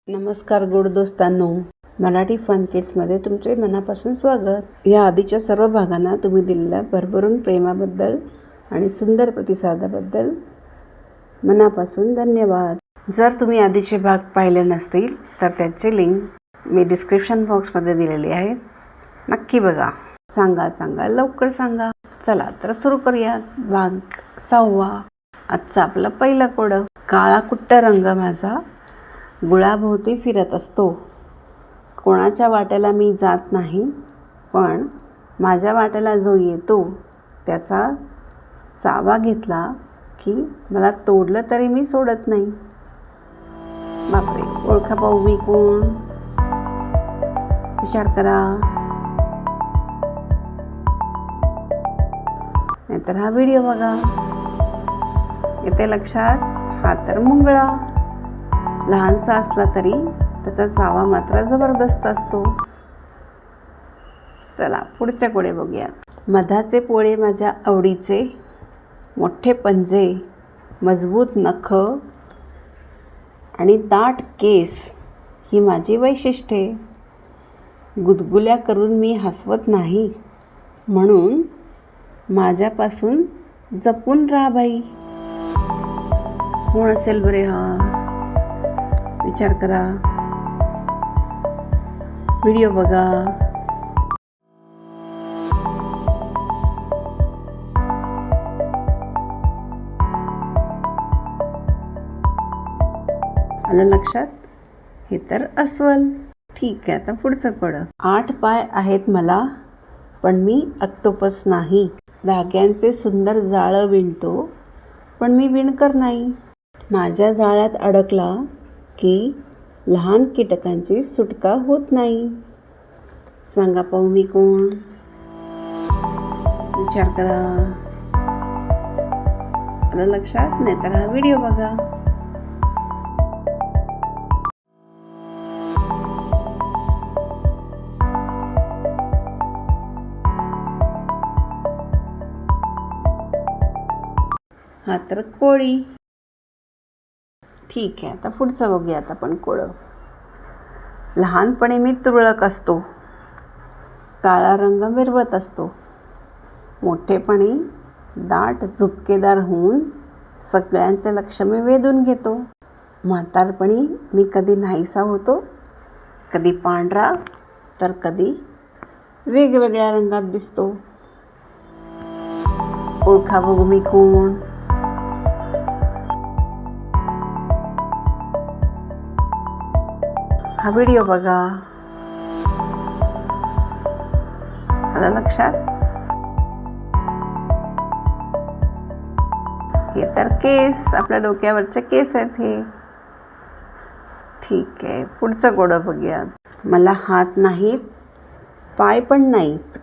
नमस्कार गोड दोस्तांनो, मराठी फन किड्समध्ये तुमचे मनापासून स्वागत. या आधीच्या सर्व भागांना तुम्ही दिलेल्या भरभरून प्रेमाबद्दल आणि सुंदर प्रतिसादाबद्दल मनापासून धन्यवाद. जर तुम्ही आधीचे भाग पाहिले नसतील तर त्याची लिंक मी डिस्क्रिप्शन बॉक्समध्ये दिलेली आहे, नक्की बघा. सांगा लवकर सांगा. चला तर सुरू करूया. भाग 6. आजचं आपलं पहिलं कोडं. काळा कुट्ट रंग माझा गुळाभोवती फिरत असतो. कोणाच्या वाट्याला मी जात नाही, पण माझ्या वाट्याला जो येतो त्याचा चावा घेतला की मला तोडलं तरी मी सोडत नाही. बापरे, ओळखा पाहू मी कोण? विचार करा, नाहीतर हा व्हिडिओ बघा. येते लक्षात? हा तर मुंगळा. लहानसा असला तरी त्याचा चावा मात्र जबरदस्त असतो. चला पुढच्या कोडे बघूयात. मधाचे पोळे माझ्या आवडीचे, मोठे पंजे, मजबूत नख आणि दाट केस ही माझी वैशिष्ट्ये. गुदगुल्या करून मी हसवत नाही, म्हणून माझ्यापासून जपून राहा बाई. कोण असेल बरे हा? विचार करा, व्हिडिओ बघा. आलं लक्षात? हे तर अस्वल. ठीक आहे, आता पुढचं कोडं. 8 पाय आहेत मला, पण मी ऑक्टोपस नाही. धाग्यांचे सुंदर जाळं विणतो, पण मी विणकर नाही. माझ्या जाळ्यात अडकला की लहान कीटकांची सुटका होत नाही. सांगा पाहू मी कोण? विचार करा. आलं लक्षात? नाही तर हा व्हिडिओ बघा. हा तर कोळी. ठीक आहे, आता पुढचं बघूयात आपण कोळं. लहानपणी मी तुरळक असतो, काळा रंग मिरवत असतो. मोठेपणी दाट झुपकेदार होऊन सगळ्यांचे लक्ष मी वेधून घेतो. म्हातारपणी मी कधी नाहीसा होतो, कधी पांढरा तर कधी वेगवेगळ्या रंगात दिसतो. ओळखा बघू मी कोण? हा व्हिडिओ बघा. आलं लक्षात? हे तर केस, आपल्या डोक्यावरचे केस आहेत हे. ठीक आहे, पुढचं कोडं बघूया. मला हात नाहीत, पाय पण नाहीत,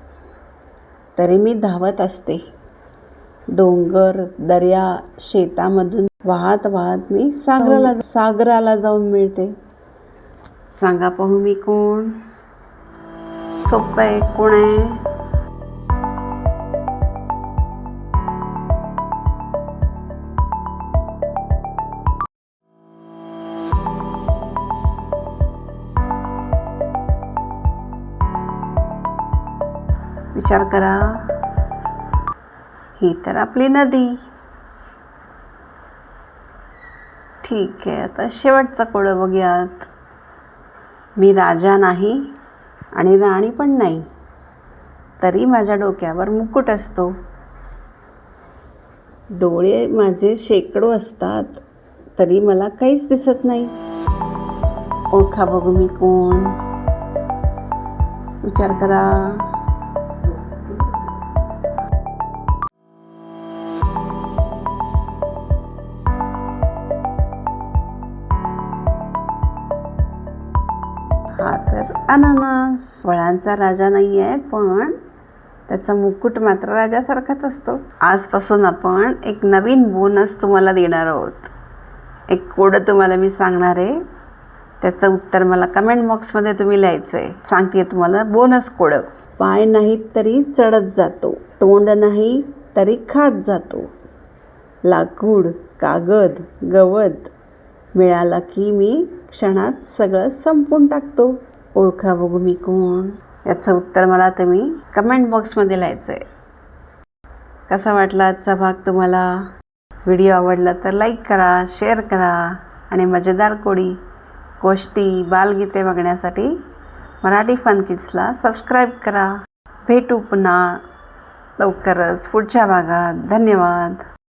तरी मी धावत असते. डोंगर, दर्या, शेतामधून वाहत वाहत मी सागराला जाऊन मिळते. सांगा पाहू मी कोण? सोपं आहे. कोण आहे? विचार करा. ही तर आपली नदी. ठीक आहे, आता शेवटचा कोडं बघूयात. मी राजा नाही आणि राणी पण नाही, तरी माझ्या डोक्यावर मुकुट असतो. डोळे माझे शेकडो असतात, तरी मला काहीच दिसत नाही. ओळखा बघू मी कोण? विचार करा. हा तर अननस. फळांचा राजा नाही आहे, पण त्याचा मुकुट मात्र राजासारखाच असतो. आजपासून आपण एक नवीन बोनस तुम्हाला देणार आहोत. एक कोडं तुम्हाला मी सांगणार आहे, त्याचं उत्तर मला कमेंट बॉक्समध्ये तुम्ही लिहायचं आहे. सांगते तुम्हाला बोनस कोडं. पाय नाहीत तरी चढत जातो, तोंड नाही तरी खात जातो. लाकूड, कागद, गवत मिळाला की मी क्षणात सगळं संपवून टाकतो. ओळखा बघू मी कोण. याचं उत्तर मला तुम्ही कमेंट बॉक्समध्ये लिहायचं आहे. कसा वाटला आजचा भाग तुम्हाला? व्हिडिओ आवडला तर लाईक करा, शेअर करा आणि मजेदार गोष्टी बालगीते बघण्यासाठी मराठी फन किड्सला सबस्क्राईब करा. भेटू पुन्हा लवकरच पुढच्या भागात. धन्यवाद.